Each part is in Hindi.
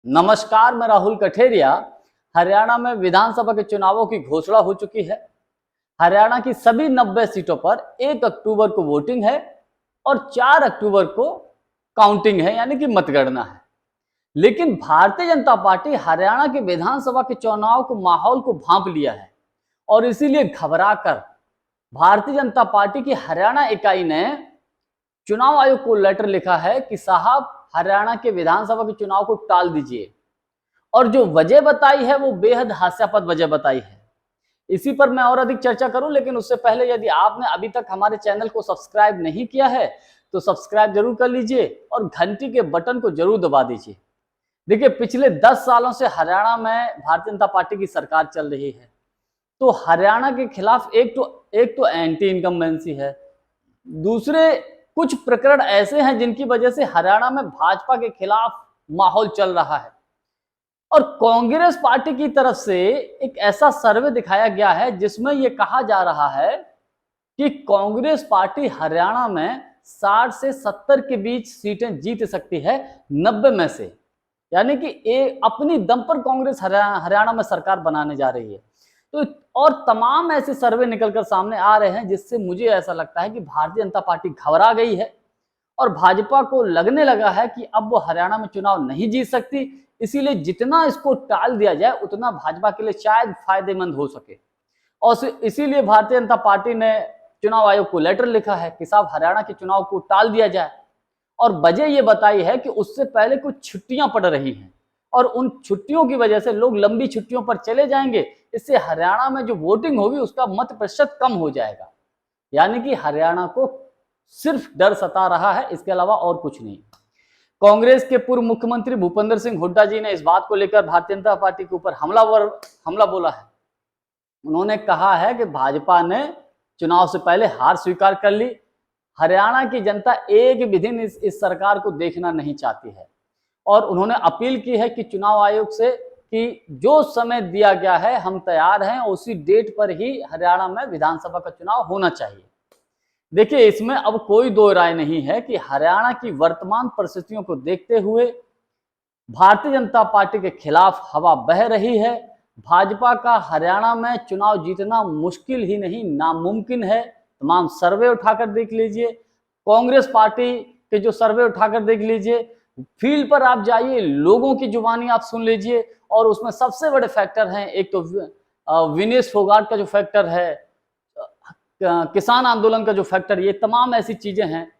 नमस्कार, मैं राहुल कठेरिया। हरियाणा में विधानसभा के चुनावों की घोषणा हो चुकी है। हरियाणा की सभी 90 सीटों पर 1 अक्टूबर को वोटिंग है और 4 अक्टूबर को काउंटिंग है, यानी कि मतगणना है। लेकिन भारतीय जनता पार्टी हरियाणा के विधानसभा के चुनाव को माहौल को भांप लिया है और इसीलिए घबराकर भारतीय जनता पार्टी की हरियाणा इकाई ने चुनाव आयोग को लेटर लिखा है कि साहब, हरियाणा के विधानसभा के चुनाव को टाल दीजिए। और जो वजह बताई है वो बेहद हास्यास्पद वजह बताई है। इसी पर मैं और अधिक चर्चा करूं, लेकिन उससे पहले यदि आपने अभी तक हमारे चैनल को सब्सक्राइब नहीं किया है तो सब्सक्राइब जरूर कर लीजिए और घंटी के बटन को जरूर दबा दीजिए। देखिए, पिछले 10 सालों से हरियाणा में भारतीय जनता पार्टी की सरकार चल रही है, तो हरियाणा के खिलाफ एक तो एंटी इनकम्बेंसी है, दूसरे कुछ प्रकरण ऐसे हैं जिनकी वजह से हरियाणा में भाजपा के खिलाफ माहौल चल रहा है। और कांग्रेस पार्टी की तरफ से एक ऐसा सर्वे दिखाया गया है जिसमें यह कहा जा रहा है कि कांग्रेस पार्टी हरियाणा में 60 से 70 के बीच सीटें जीत सकती है 90 में से, यानी कि अपनी दम पर कांग्रेस हरियाणा में सरकार बनाने जा रही है। तो और तमाम ऐसे सर्वे निकलकर सामने आ रहे हैं जिससे मुझे ऐसा लगता है कि भारतीय जनता पार्टी घबरा गई है और भाजपा को लगने लगा है कि अब वो हरियाणा में चुनाव नहीं जीत सकती, इसीलिए जितना इसको टाल दिया जाए उतना भाजपा के लिए शायद फायदेमंद हो सके। और इसीलिए भारतीय जनता पार्टी ने चुनाव आयोग को लेटर लिखा है कि साहब, हरियाणा के चुनाव को टाल दिया जाए। और वजह ये बताई है कि उससे पहले कुछ छुट्टियां पड़ रही हैं और उन छुट्टियों की वजह से लोग लंबी छुट्टियों पर चले जाएंगे। इससे हरियाणा में जो वोटिंग होगी उसका मत प्रतिशत कम हो जाएगा, यानी कि हरियाणा को सिर्फ डर सता रहा है, इसके अलावा और कुछ नहीं। कांग्रेस के पूर्व मुख्यमंत्री भूपेंद्र सिंह हुड्डा जी ने इस बात को लेकर भारतीय जनता पार्टी के ऊपर हमला बोला है। उन्होंने कहा है कि भाजपा ने चुनाव से पहले हार स्वीकार कर ली। हरियाणा की जनता एक भी दिन इस सरकार को देखना नहीं चाहती है और उन्होंने अपील की है कि चुनाव आयोग से कि जो समय दिया गया है हम तैयार हैं, उसी डेट पर ही हरियाणा में विधानसभा का चुनाव होना चाहिए। देखिए, इसमें अब कोई दो राय नहीं है कि हरियाणा की वर्तमान परिस्थितियों को देखते हुए भारतीय जनता पार्टी के खिलाफ हवा बह रही है। भाजपा का हरियाणा में चुनाव जीतना मुश्किल ही नहीं, नामुमकिन है। तमाम सर्वे उठाकर देख लीजिए, कांग्रेस पार्टी के जो सर्वे उठाकर देख लीजिए, फील्ड पर आप जाइए, लोगों की जुबानी आप सुन लीजिए, और उसमें सबसे बड़े फैक्टर हैं, एक तो विनेश फोगाट का जो फैक्टर है, किसान आंदोलन का जो फैक्टर, ये तमाम ऐसी चीजें हैं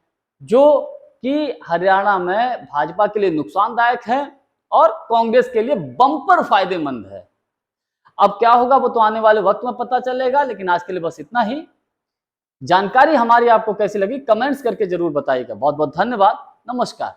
जो कि हरियाणा में भाजपा के लिए नुकसानदायक है और कांग्रेस के लिए बम्पर फायदेमंद है। अब क्या होगा वो तो आने वाले वक्त में पता चलेगा, लेकिन आज के लिए बस इतना ही। जानकारी हमारी आपको कैसी लगी कमेंट्स करके जरूर बताइएगा। बहुत बहुत धन्यवाद। नमस्कार।